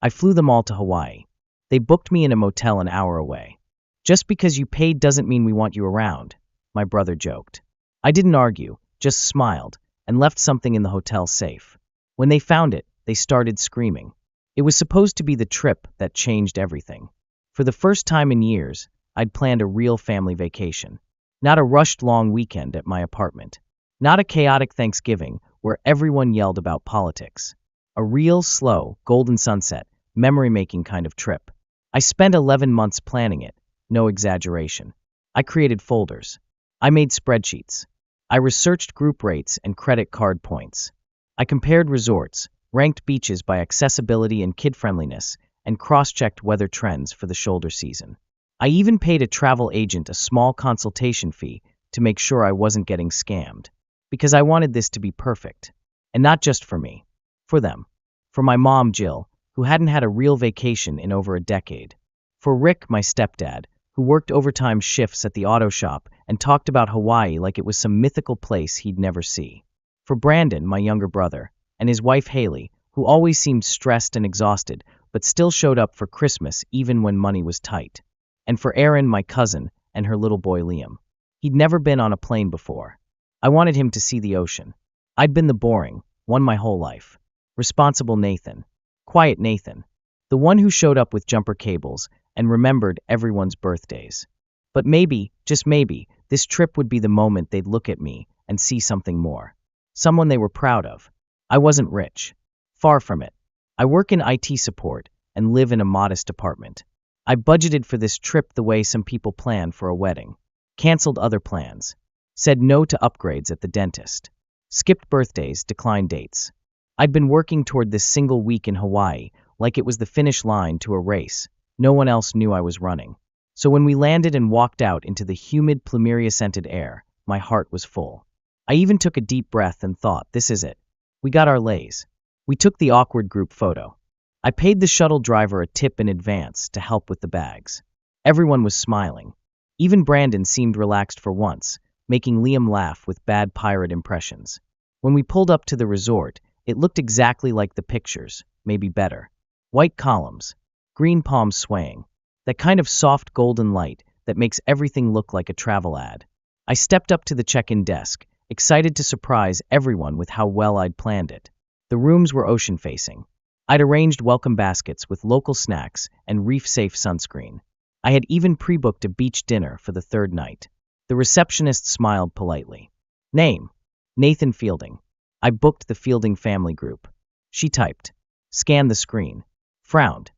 I flew them all to Hawaii. They booked me in a motel an hour away. Just because you paid doesn't mean we want you around, my brother joked. I didn't argue, just smiled, and left something in the hotel safe. When they found it, they started screaming. It was supposed to be the trip that changed everything. For the first time in years, I'd planned a real family vacation. Not a rushed long weekend at my apartment. Not a chaotic Thanksgiving where everyone yelled about politics. A real, slow, golden sunset, memory-making kind of trip. I spent 11 months planning it, no exaggeration. I created folders. I made spreadsheets. I researched group rates and credit card points. I compared resorts, ranked beaches by accessibility and kid-friendliness, and cross-checked weather trends for the shoulder season. I even paid a travel agent a small consultation fee to make sure I wasn't getting scammed. Because I wanted this to be perfect. And not just for me. For them. For my mom, Jill, who hadn't had a real vacation in over a decade. For Rick, my stepdad, who worked overtime shifts at the auto shop and talked about Hawaii like it was some mythical place he'd never see. For Brandon, my younger brother, and his wife Haley, who always seemed stressed and exhausted, but still showed up for Christmas even when money was tight. And for Erin, my cousin, and her little boy Liam. He'd never been on a plane before. I wanted him to see the ocean. I'd been the boring one my whole life. Responsible Nathan. Quiet Nathan. The one who showed up with jumper cables and remembered everyone's birthdays. But maybe, just maybe, this trip would be the moment they'd look at me and see something more. Someone they were proud of. I wasn't rich. Far from it. I work in IT support and live in a modest apartment. I budgeted for this trip the way some people plan for a wedding. Canceled other plans. Said no to upgrades at the dentist. Skipped birthdays, declined dates. I'd been working toward this single week in Hawaii like it was the finish line to a race. No one else knew I was running. So when we landed and walked out into the humid plumeria-scented air, my heart was full. I even took a deep breath and thought, this is it. We got our lays. We took the awkward group photo. I paid the shuttle driver a tip in advance to help with the bags. Everyone was smiling. Even Brandon seemed relaxed for once, making Liam laugh with bad pirate impressions. When we pulled up to the resort, it looked exactly like the pictures, maybe better. White columns, green palms swaying, that kind of soft golden light that makes everything look like a travel ad. I stepped up to the check-in desk, excited to surprise everyone with how well I'd planned it. The rooms were ocean-facing. I'd arranged welcome baskets with local snacks and reef-safe sunscreen. I had even pre-booked a beach dinner for the third night. The receptionist smiled politely. Name: Nathan Fielding. I booked the Fielding family group. She typed. Scanned the screen. Frowned.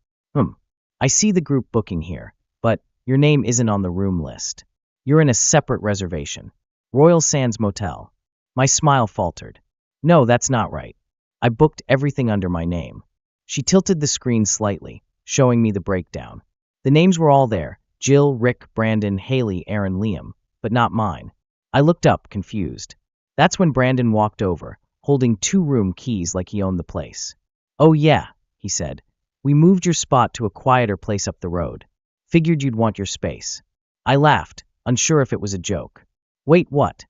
I see the group booking here, but your name isn't on the room list. You're in a separate reservation. Royal Sands Motel. My smile faltered. No, that's not right. I booked everything under my name. She tilted the screen slightly, showing me the breakdown. The names were all there. Jill, Rick, Brandon, Haley, Erin, Liam, but not mine. I looked up, confused. That's when Brandon walked over, holding 2 room keys like he owned the place. Oh yeah, he said. We moved your spot to a quieter place up the road. Figured you'd want your space. I laughed, unsure if it was a joke. Wait, what?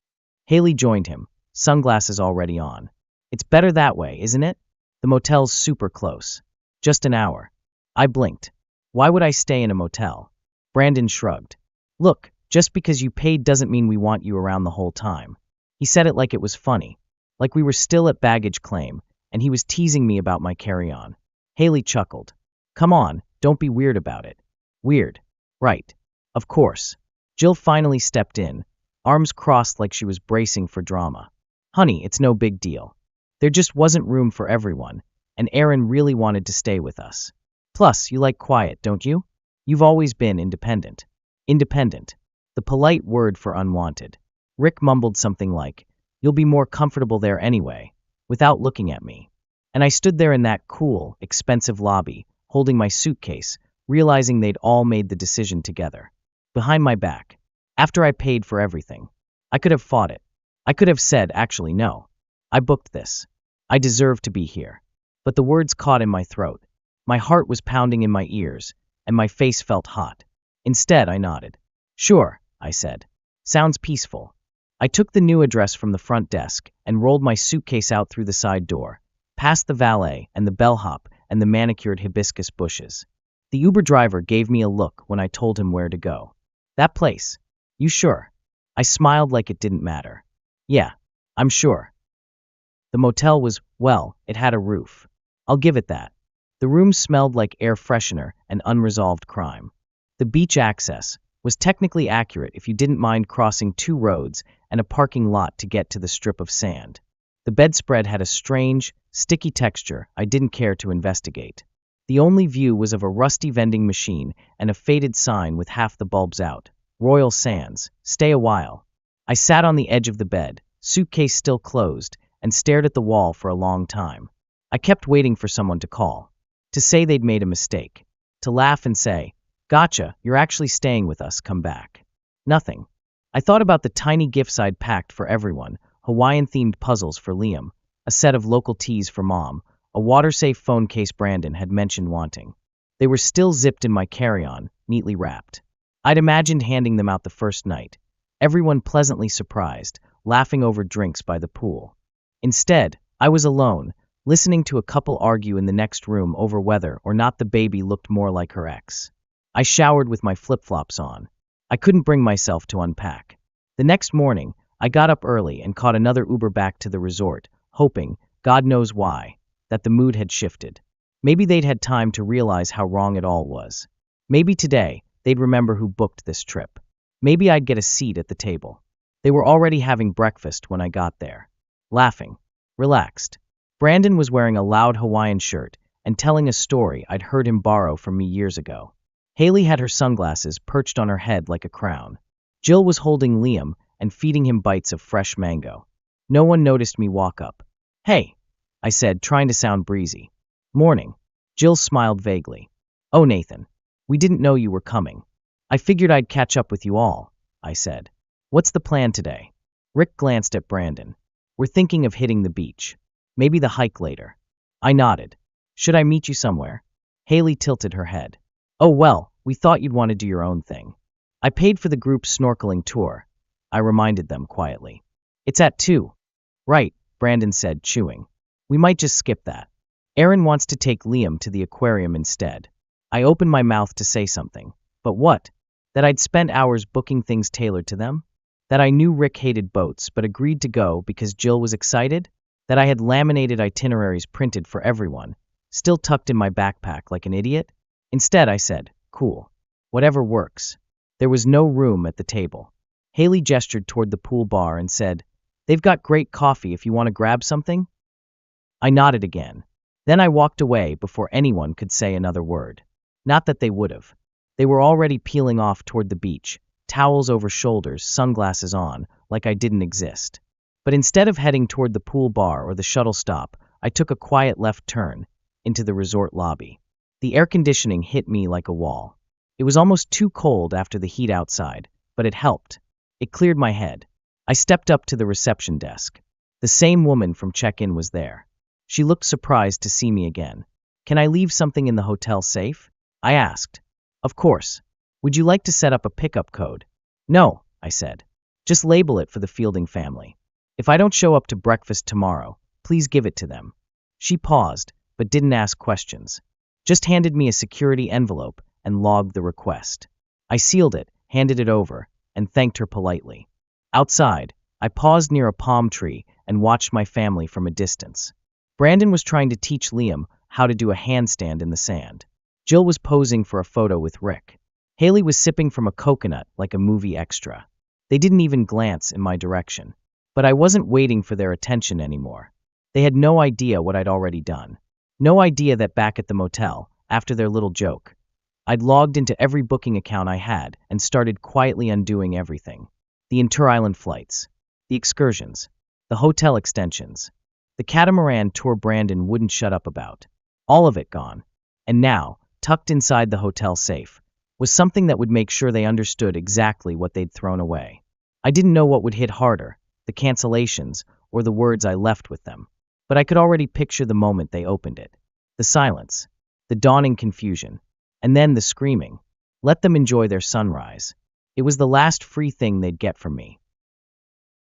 Haley joined him, sunglasses already on. It's better that way, isn't it? The motel's super close. Just an hour. I blinked. Why would I stay in a motel? Brandon shrugged. Look, just because you paid doesn't mean we want you around the whole time. He said it like it was funny, like we were still at baggage claim, and he was teasing me about my carry-on. Haley chuckled. Come on, don't be weird about it. Weird. Right. Of course. Jill finally stepped in, arms crossed like she was bracing for drama. Honey, it's no big deal. There just wasn't room for everyone, and Erin really wanted to stay with us. Plus, you like quiet, don't you? You've always been independent. Independent. The polite word for unwanted. Rick mumbled something like, you'll be more comfortable there anyway, without looking at me. And I stood there in that cool, expensive lobby, holding my suitcase, realizing they'd all made the decision together. Behind my back. After I paid for everything. I could have fought it. I could have said, actually, no. I booked this. I deserve to be here. But the words caught in my throat. My heart was pounding in my ears, and my face felt hot. Instead, I nodded. Sure, I said. Sounds peaceful. I took the new address from the front desk and rolled my suitcase out through the side door, past the valet and the bellhop, and the manicured hibiscus bushes. The Uber driver gave me a look when I told him where to go. That place. You sure? I smiled like it didn't matter. Yeah, I'm sure. The motel was, well, it had a roof. I'll give it that. The room smelled like air freshener and unresolved crime. The beach access was technically accurate if you didn't mind crossing 2 roads and a parking lot to get to the strip of sand. The bedspread had a strange, sticky texture I didn't care to investigate. The only view was of a rusty vending machine and a faded sign with half the bulbs out. Royal Sands, stay a while. I sat on the edge of the bed, suitcase still closed, and stared at the wall for a long time. I kept waiting for someone to call, to say they'd made a mistake, to laugh and say, "Gotcha, you're actually staying with us, come back." Nothing. I thought about the tiny gifts I'd packed for everyone, Hawaiian-themed puzzles for Liam, a set of local teas for Mom, a water-safe phone case Brandon had mentioned wanting. They were still zipped in my carry-on, neatly wrapped. I'd imagined handing them out the first night, everyone pleasantly surprised, laughing over drinks by the pool. Instead, I was alone, listening to a couple argue in the next room over whether or not the baby looked more like her ex. I showered with my flip-flops on. I couldn't bring myself to unpack. The next morning, I got up early and caught another Uber back to the resort, hoping, God knows why, that the mood had shifted. Maybe they'd had time to realize how wrong it all was. Maybe today, they'd remember who booked this trip. Maybe I'd get a seat at the table. They were already having breakfast when I got there. Laughing. Relaxed. Brandon was wearing a loud Hawaiian shirt and telling a story I'd heard him borrow from me years ago. Haley had her sunglasses perched on her head like a crown. Jill was holding Liam and feeding him bites of fresh mango. No one noticed me walk up. "Hey," I said, trying to sound breezy. "Morning." Jill smiled vaguely. "Oh, Nathan. We didn't know you were coming. I figured I'd catch up with you all," I said. "What's the plan today?" Rick glanced at Brandon. "We're thinking of hitting the beach. Maybe the hike later." I nodded. "Should I meet you somewhere?" Haley tilted her head. "Oh well, we thought you'd want to do your own thing." I paid for the group snorkeling tour, I reminded them quietly. "It's at 2. "Right," Brandon said, chewing. "We might just skip that. Aaron wants to take Liam to the aquarium instead." I opened my mouth to say something. But what? That I'd spent hours booking things tailored to them? That I knew Rick hated boats but agreed to go because Jill was excited? That I had laminated itineraries printed for everyone, still tucked in my backpack like an idiot? Instead, I said, "Cool. Whatever works." There was no room at the table. Haley gestured toward the pool bar and said, "They've got great coffee if you want to grab something." I nodded again. Then I walked away before anyone could say another word. Not that they would have. They were already peeling off toward the beach, towels over shoulders, sunglasses on, like I didn't exist. But instead of heading toward the pool bar or the shuttle stop, I took a quiet left turn into the resort lobby. The air conditioning hit me like a wall. It was almost too cold after the heat outside, but it helped. It cleared my head. I stepped up to the reception desk. The same woman from check-in was there. She looked surprised to see me again. "Can I leave something in the hotel safe?" I asked. "Of course. Would you like to set up a pickup code?" "No," I said. "Just label it for the Fielding family. If I don't show up to breakfast tomorrow, please give it to them." She paused, but didn't ask questions. Just handed me a security envelope and logged the request. I sealed it, handed it over, and thanked her politely. Outside, I paused near a palm tree and watched my family from a distance. Brandon was trying to teach Liam how to do a handstand in the sand. Jill was posing for a photo with Rick. Haley was sipping from a coconut like a movie extra. They didn't even glance in my direction. But I wasn't waiting for their attention anymore. They had no idea what I'd already done. No idea that back at the motel, after their little joke, I'd logged into every booking account I had and started quietly undoing everything. The inter-island flights, the excursions, the hotel extensions, the catamaran tour Brandon wouldn't shut up about. All of it gone. And now, tucked inside the hotel safe, was something that would make sure they understood exactly what they'd thrown away. I didn't know what would hit harder, the cancellations or the words I left with them. But I could already picture the moment they opened it. The silence, the dawning confusion, and then the screaming. Let them enjoy their sunrise. It was the last free thing they'd get from me.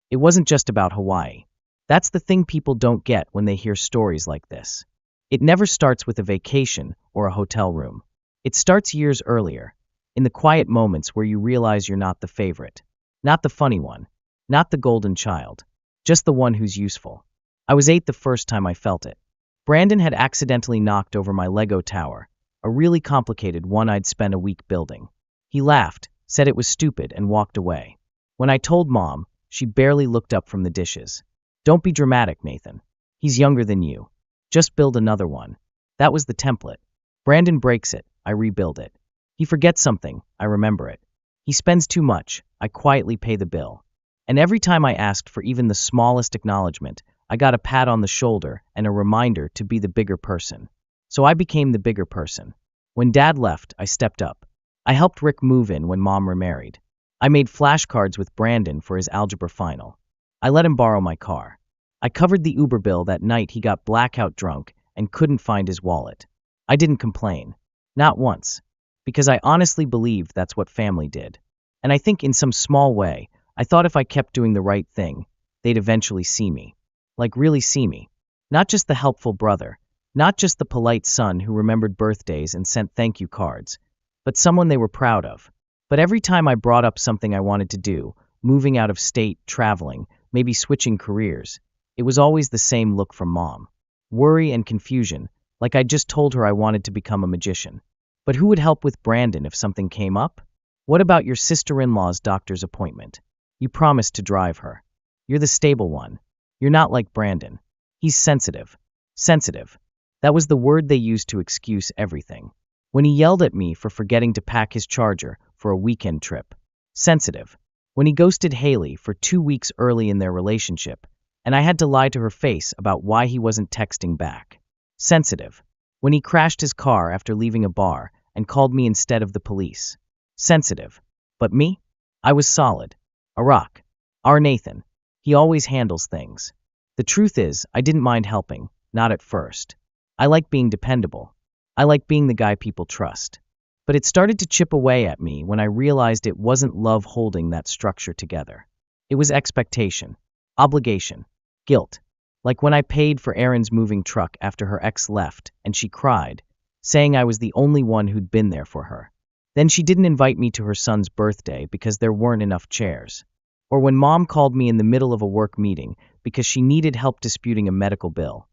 It wasn't just about Hawaii. That's the thing people don't get when they hear stories like this. It never starts with a vacation or a hotel room. It starts years earlier, in the quiet moments where you realize you're not the favorite, not the funny one, not the golden child, just the one who's useful. I was 8 the first time I felt it. Brandon had accidentally knocked over my Lego tower, a really complicated one I'd spent a week building. He laughed, said it was stupid, and walked away. When I told Mom, she barely looked up from the dishes. "Don't be dramatic, Nathan. He's younger than you. Just build another one." That was the template. Brandon breaks it, I rebuild it. He forgets something, I remember it. He spends too much, I quietly pay the bill. And every time I asked for even the smallest acknowledgement, I got a pat on the shoulder and a reminder to be the bigger person. So I became the bigger person. When Dad left, I stepped up. I helped Rick move in when Mom remarried. I made flashcards with Brandon for his algebra final. I let him borrow my car. I covered the Uber bill that night he got blackout drunk and couldn't find his wallet. I didn't complain. Not once. Because I honestly believed that's what family did. And I think in some small way, I thought if I kept doing the right thing, they'd eventually see me. Like really see me. Not just the helpful brother, not just the polite son who remembered birthdays and sent thank you cards, but someone they were proud of. But every time I brought up something I wanted to do, moving out of state, traveling, maybe switching careers, it was always the same look from Mom. Worry and confusion, like I'd just told her I wanted to become a magician. But who would help with Brandon if something came up? What about your sister-in-law's doctor's appointment? You promised to drive her. You're the stable one. You're not like Brandon. He's sensitive. Sensitive. That was the word they used to excuse everything. When he yelled at me for forgetting to pack his charger for a weekend trip. Sensitive. When he ghosted Haley for 2 weeks early in their relationship, and I had to lie to her face about why he wasn't texting back. Sensitive. When he crashed his car after leaving a bar and called me instead of the police. Sensitive. But me? I was solid. A rock. Our Nathan. He always handles things. The truth is, I didn't mind helping, not at first. I like being dependable. I like being the guy people trust. But it started to chip away at me when I realized it wasn't love holding that structure together. It was expectation, obligation, guilt. Like when I paid for Erin's moving truck after her ex left and she cried, saying I was the only one who'd been there for her. Then she didn't invite me to her son's birthday because there weren't enough chairs. Or when Mom called me in the middle of a work meeting because she needed help disputing a medical bill,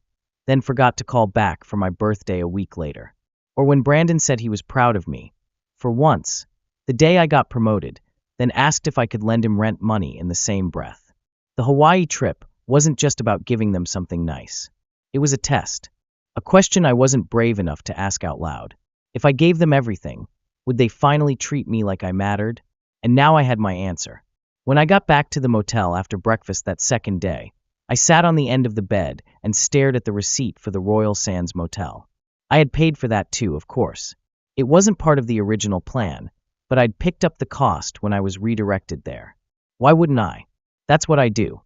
then forgot to call back for my birthday a week later. Or when Brandon said he was proud of me, for once, the day I got promoted, then asked if I could lend him rent money in the same breath. The Hawaii trip wasn't just about giving them something nice. It was a test. A question I wasn't brave enough to ask out loud. If I gave them everything, would they finally treat me like I mattered? And now I had my answer. When I got back to the motel after breakfast that second day, I sat on the end of the bed and stared at the receipt for the Royal Sands Motel. I had paid for that too, of course. It wasn't part of the original plan, but I'd picked up the cost when I was redirected there. Why wouldn't I? That's what I do.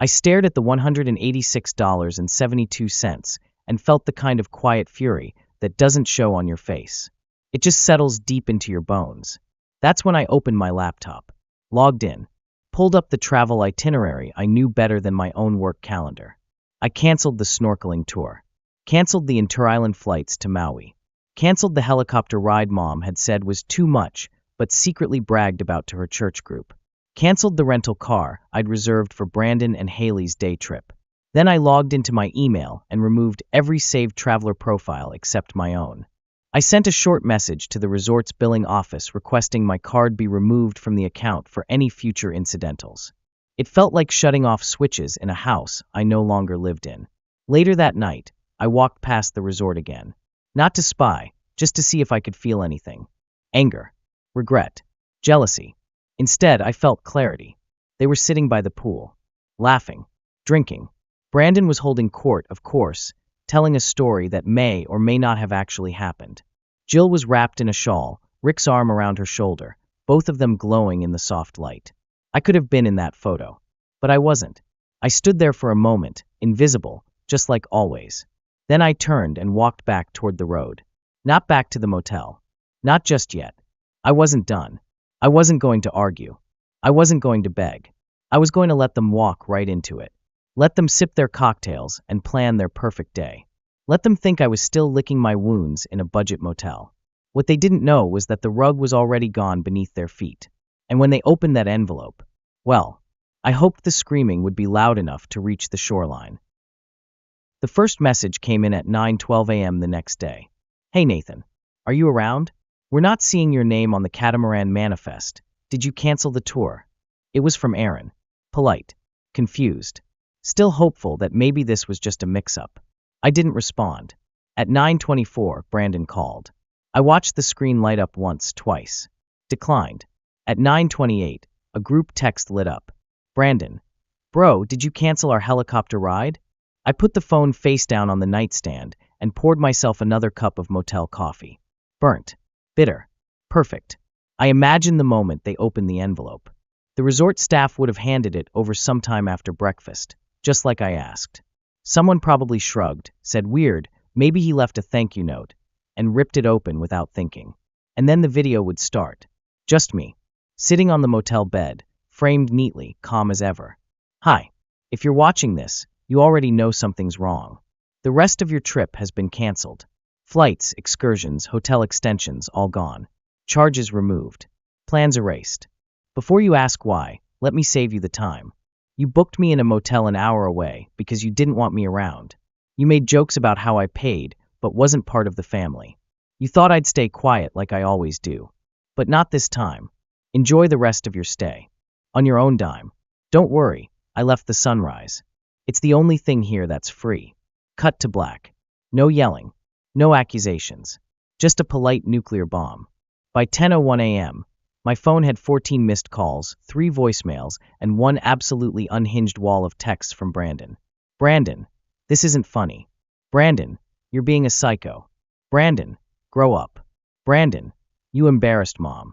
I stared at the $186.72 and felt the kind of quiet fury that doesn't show on your face. It just settles deep into your bones. That's when I opened my laptop, logged in, pulled up the travel itinerary I knew better than my own work calendar. I canceled the snorkeling tour, canceled the inter-island flights to Maui, canceled the helicopter ride Mom had said was too much but secretly bragged about to her church group, canceled the rental car I'd reserved for Brandon and Haley's day trip. Then I logged into my email and removed every saved traveler profile except my own. I sent a short message to the resort's billing office requesting my card be removed from the account for any future incidentals. It felt like shutting off switches in a house I no longer lived in. Later that night, I walked past the resort again. Not to spy, just to see if I could feel anything. Anger, regret, jealousy. Instead, I felt clarity. They were sitting by the pool, laughing, drinking. Brandon was holding court, of course, telling a story that may or may not have actually happened. Jill was wrapped in a shawl, Rick's arm around her shoulder, both of them glowing in the soft light. I could have been in that photo. But I wasn't. I stood there for a moment, invisible, just like always. Then I turned and walked back toward the road. Not back to the motel. Not just yet. I wasn't done. I wasn't going to argue. I wasn't going to beg. I was going to let them walk right into it. Let them sip their cocktails and plan their perfect day. Let them think I was still licking my wounds in a budget motel. What they didn't know was that the rug was already gone beneath their feet. And when they opened that envelope, well, I hoped the screaming would be loud enough to reach the shoreline. The first message came in at 9:12 a.m. the next day. Hey Nathan, are you around? We're not seeing your name on the Catamaran manifest. Did you cancel the tour? It was from Aaron. Polite, confused, still hopeful that maybe this was just a mix-up. I didn't respond. At 9:24, Brandon called. I watched the screen light up once, twice. Declined. At 9:28, a group text lit up. Brandon, bro, did you cancel our helicopter ride? I put the phone face down on the nightstand and poured myself another cup of motel coffee. Burnt. Bitter. Perfect. I imagined the moment they opened the envelope. The resort staff would have handed it over sometime after breakfast, just like I asked. Someone probably shrugged, said weird, maybe he left a thank you note, and ripped it open without thinking. And then the video would start. Just me, sitting on the motel bed, framed neatly, calm as ever. Hi. If you're watching this, you already know something's wrong. The rest of your trip has been canceled. Flights, excursions, hotel extensions, all gone. Charges removed. Plans erased. Before you ask why, let me save you the time. You booked me in a motel an hour away because you didn't want me around. You made jokes about how I paid, but wasn't part of the family. You thought I'd stay quiet like I always do. But not this time. Enjoy the rest of your stay. On your own dime. Don't worry, I left the sunrise. It's the only thing here that's free. Cut to black. No yelling. No accusations. Just a polite nuclear bomb. By 10:01 a.m., my phone had 14 missed calls, 3 voicemails, and 1 absolutely unhinged wall of texts from Brandon. Brandon, this isn't funny. Brandon, you're being a psycho. Brandon, grow up. Brandon, you embarrassed mom.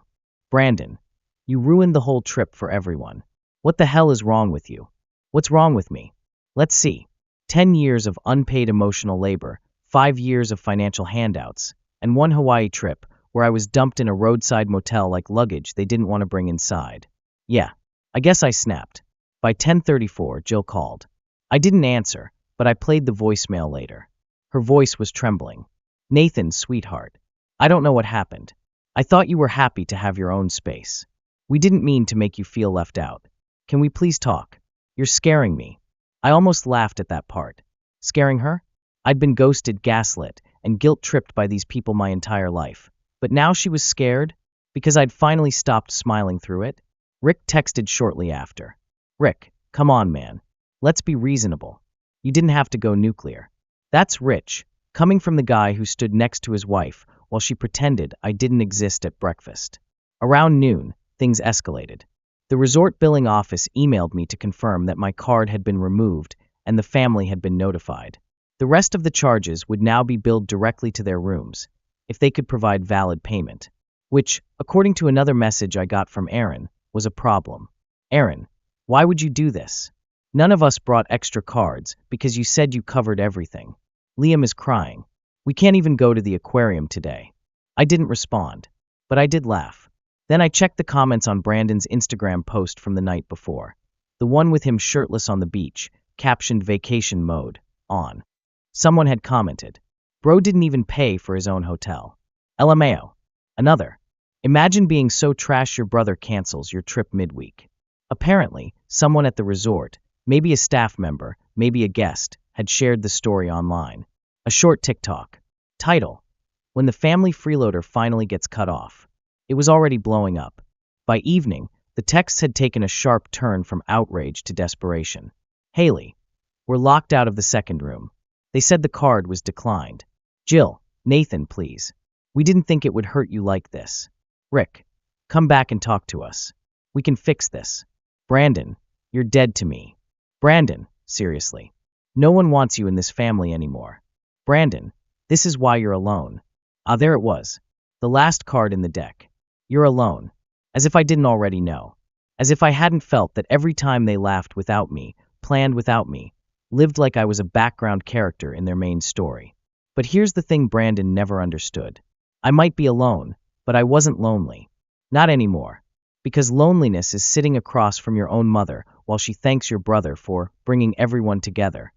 Brandon, you ruined the whole trip for everyone. What the hell is wrong with you? What's wrong with me? Let's see. 10 years of unpaid emotional labor, 5 years of financial handouts, and 1 Hawaii trip where I was dumped in a roadside motel like luggage they didn't want to bring inside. Yeah, I guess I snapped. By 10:34, Jill called. I didn't answer, but I played the voicemail later. Her voice was trembling. Nathan, sweetheart. I don't know what happened. I thought you were happy to have your own space. We didn't mean to make you feel left out. Can we please talk? You're scaring me. I almost laughed at that part. Scaring her? I'd been ghosted, gaslit, and guilt-tripped by these people my entire life. But now she was scared? Because I'd finally stopped smiling through it? Rick texted shortly after. Rick, come on, man. Let's be reasonable. You didn't have to go nuclear. That's rich, coming from the guy who stood next to his wife while she pretended I didn't exist at breakfast. Around noon, things escalated. The resort billing office emailed me to confirm that my card had been removed and the family had been notified. The rest of the charges would now be billed directly to their rooms, if they could provide valid payment, which, according to another message I got from Aaron, was a problem. Aaron, why would you do this? None of us brought extra cards because you said you covered everything. Liam is crying. We can't even go to the aquarium today. I didn't respond, but I did laugh. Then I checked the comments on Brandon's Instagram post from the night before, the one with him shirtless on the beach, captioned vacation mode, on. Someone had commented, bro didn't even pay for his own hotel. LMAO. Another. Imagine being so trash your brother cancels your trip midweek. Apparently, someone at the resort, maybe a staff member, maybe a guest, had shared the story online. A short TikTok. Title: When the family freeloader finally gets cut off. It was already blowing up. By evening, the texts had taken a sharp turn from outrage to desperation. Haley, we're locked out of the second room. They said the card was declined. Jill, Nathan, please. We didn't think it would hurt you like this. Rick, come back and talk to us. We can fix this. Brandon, you're dead to me. Brandon, seriously. No one wants you in this family anymore. Brandon, this is why you're alone. Ah, there it was. The last card in the deck. You're alone. As if I didn't already know. As if I hadn't felt that every time they laughed without me, planned without me, lived like I was a background character in their main story. But here's the thing Brandon never understood. I might be alone, but I wasn't lonely. Not anymore. Because loneliness is sitting across from your own mother while she thanks your brother for bringing everyone together,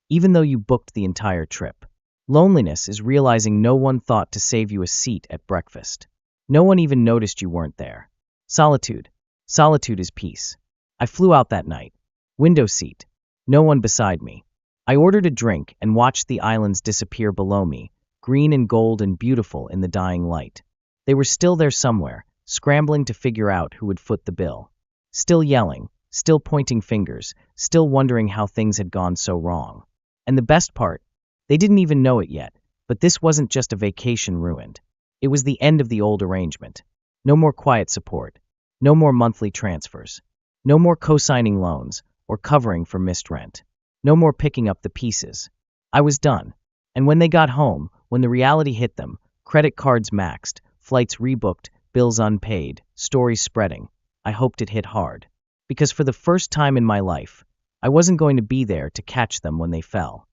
even though you booked the entire trip. Loneliness is realizing no one thought to save you a seat at breakfast. No one even noticed you weren't there. Solitude. Solitude is peace. I flew out that night. Window seat. No one beside me. I ordered a drink and watched the islands disappear below me, green and gold and beautiful in the dying light. They were still there somewhere, scrambling to figure out who would foot the bill. Still yelling, still pointing fingers, still wondering how things had gone so wrong. And the best part, they didn't even know it yet, but this wasn't just a vacation ruined. It was the end of the old arrangement. No more quiet support. No more monthly transfers. No more co-signing loans or covering for missed rent. No more picking up the pieces. I was done. And when they got home, when the reality hit them, credit cards maxed, flights rebooked, bills unpaid, stories spreading, I hoped it hit hard. Because for the first time in my life, I wasn't going to be there to catch them when they fell.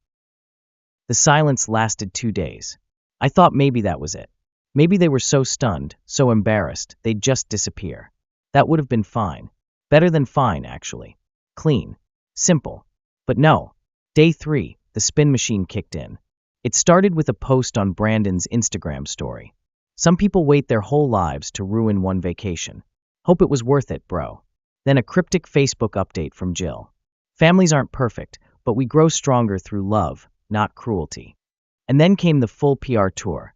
The silence lasted 2 days. I thought maybe that was it. Maybe they were so stunned, so embarrassed, they'd just disappear. That would have been fine. Better than fine, actually. Clean. Simple. But no. Day 3, the spin machine kicked in. It started with a post on Brandon's Instagram story. Some people wait their whole lives to ruin one vacation. Hope it was worth it, bro. Then a cryptic Facebook update from Jill. Families aren't perfect, but we grow stronger through love, not cruelty. And then came the full PR tour.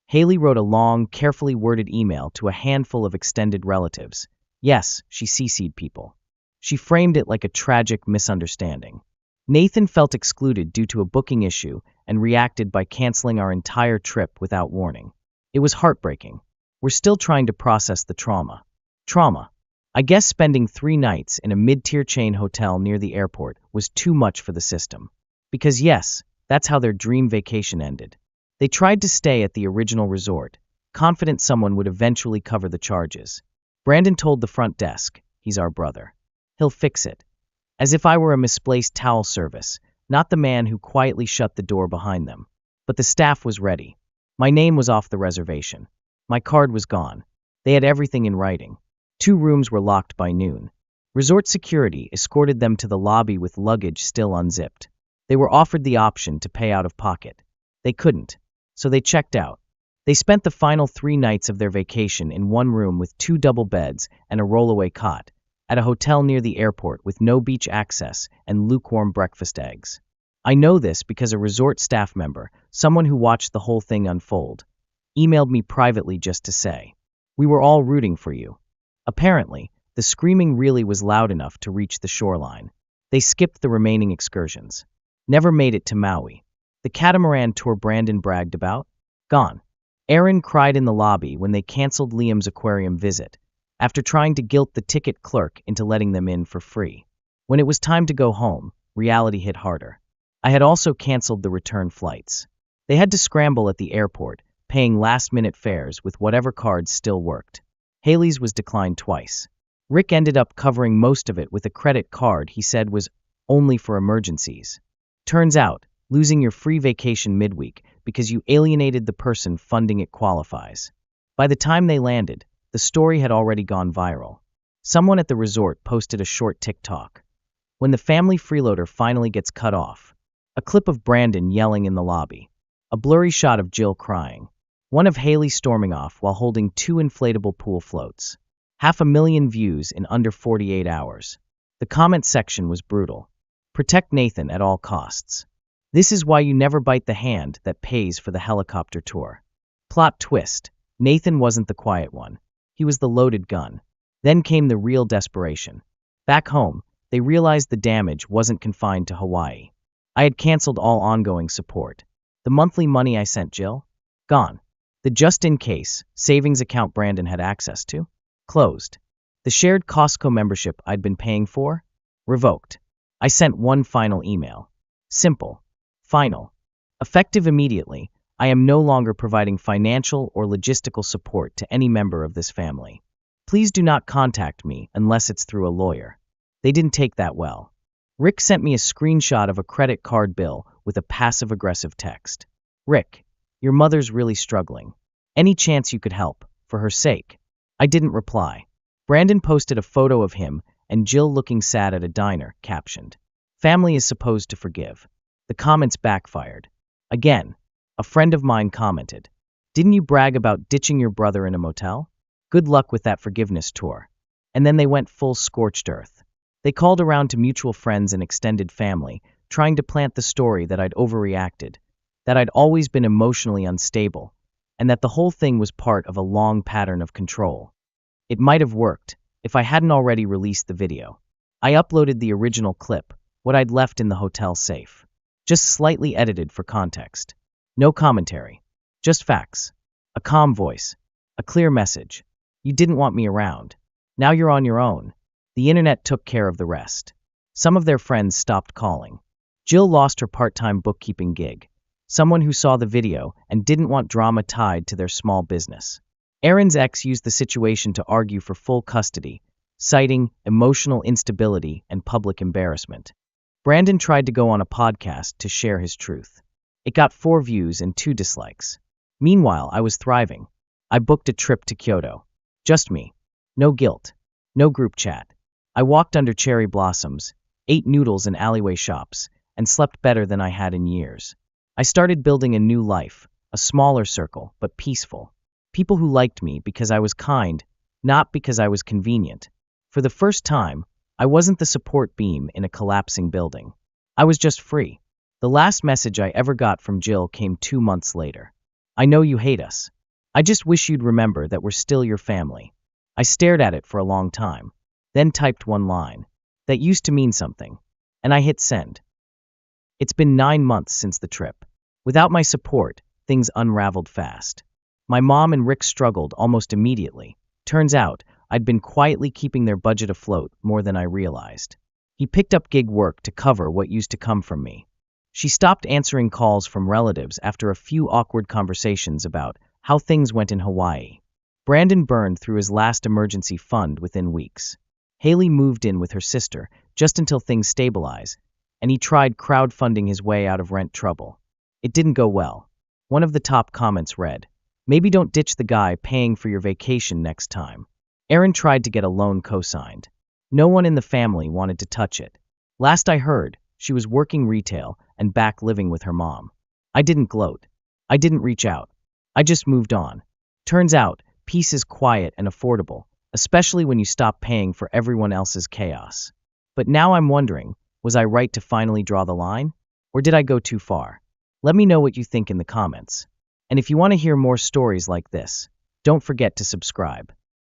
Haley wrote a long, carefully worded email to a handful of extended relatives. Yes, she CC'd people. She framed it like a tragic misunderstanding. Nathan felt excluded due to a booking issue and reacted by canceling our entire trip without warning. It was heartbreaking. We're still trying to process the trauma. Trauma. I guess spending 3 nights in a mid-tier chain hotel near the airport was too much for the system. Because yes, that's how their dream vacation ended. They tried to stay at the original resort, confident someone would eventually cover the charges. Brandon told the front desk, he's our brother. He'll fix it. As if I were a misplaced towel service, not the man who quietly shut the door behind them. But the staff was ready. My name was off the reservation. My card was gone. They had everything in writing. 2 rooms were locked by noon. Resort security escorted them to the lobby with luggage still unzipped. They were offered the option to pay out of pocket. They couldn't, so they checked out. They spent the final 3 nights of their vacation in one room with 2 double beds and a rollaway cot, at a hotel near the airport with no beach access and lukewarm breakfast eggs. I know this because a resort staff member, someone who watched the whole thing unfold, emailed me privately just to say, "We were all rooting for you." Apparently, the screaming really was loud enough to reach the shoreline. They skipped the remaining excursions. Never made it to Maui. The catamaran tour Brandon bragged about? Gone. Aaron cried in the lobby when they canceled Liam's aquarium visit, after trying to guilt the ticket clerk into letting them in for free. When it was time to go home, reality hit harder. I had also canceled the return flights. They had to scramble at the airport, paying last-minute fares with whatever cards still worked. Haley's was declined twice. Rick ended up covering most of it with a credit card he said was only for emergencies. Turns out, losing your free vacation midweek because you alienated the person funding it qualifies. By the time they landed, the story had already gone viral. Someone at the resort posted a short TikTok. When the family freeloader finally gets cut off. A clip of Brandon yelling in the lobby. A blurry shot of Jill crying. One of Haley storming off while holding 2 inflatable pool floats. 500,000 views in under 48 hours. The comment section was brutal. Protect Nathan at all costs. This is why you never bite the hand that pays for the helicopter tour. Plot twist. Nathan wasn't the quiet one. He was the loaded gun. Then came the real desperation. Back home, they realized the damage wasn't confined to Hawaii. I had canceled all ongoing support. The monthly money I sent Jill? Gone. The just-in-case savings account Brandon had access to? Closed. The shared Costco membership I'd been paying for? Revoked. I sent one final email. Simple. Final. Effective immediately, I am no longer providing financial or logistical support to any member of this family. Please do not contact me unless it's through a lawyer. They didn't take that well. Rick sent me a screenshot of a credit card bill with a passive-aggressive text. Rick, your mother's really struggling. Any chance you could help, for her sake? I didn't reply. Brandon posted a photo of him and Jill looking sad at a diner, captioned, "Family is supposed to forgive." The comments backfired. Again, A friend of mine commented, "Didn't you brag about ditching your brother in a motel? Good luck with that forgiveness tour." And then they went full scorched earth. They called around to mutual friends and extended family, trying to plant the story that I'd overreacted, that I'd always been emotionally unstable, and that the whole thing was part of a long pattern of control. It might have worked if I hadn't already released the video. I uploaded the original clip, what I'd left in the hotel safe, just slightly edited for context. No commentary, just facts. A calm voice, a clear message. You didn't want me around. Now you're on your own. The internet took care of the rest. Some of their friends stopped calling. Jill lost her part-time bookkeeping gig. Someone who saw the video and didn't want drama tied to their small business. Aaron's ex used the situation to argue for full custody, citing emotional instability and public embarrassment. Brandon tried to go on a podcast to share his truth. It got 4 views and 2 dislikes. Meanwhile, I was thriving. I booked a trip to Kyoto. Just me. No guilt. No group chat. I walked under cherry blossoms, ate noodles in alleyway shops, and slept better than I had in years. I started building a new life, a smaller circle, but peaceful. People who liked me because I was kind, not because I was convenient. For the first time, I wasn't the support beam in a collapsing building. I was just free. The last message I ever got from Jill came 2 months later. "I know you hate us. I just wish you'd remember that we're still your family." I stared at it for a long time, then typed one line. That used to mean something. And I hit send. It's been 9 months since the trip. Without my support, things unraveled fast. My mom and Rick struggled almost immediately. Turns out, I'd been quietly keeping their budget afloat more than I realized. He picked up gig work to cover what used to come from me. She stopped answering calls from relatives after a few awkward conversations about how things went in Hawaii. Brandon burned through his last emergency fund within weeks. Haley moved in with her sister just until things stabilize, and he tried crowdfunding his way out of rent trouble. It didn't go well. One of the top comments read, "Maybe don't ditch the guy paying for your vacation next time." Aaron tried to get a loan co-signed. No one in the family wanted to touch it. Last I heard, she was working retail and back living with her mom. I didn't gloat. I didn't reach out. I just moved on. Turns out, peace is quiet and affordable, especially when you stop paying for everyone else's chaos. But now I'm wondering, was I right to finally draw the line? Or did I go too far? Let me know what you think in the comments. And if you want to hear more stories like this, don't forget to subscribe.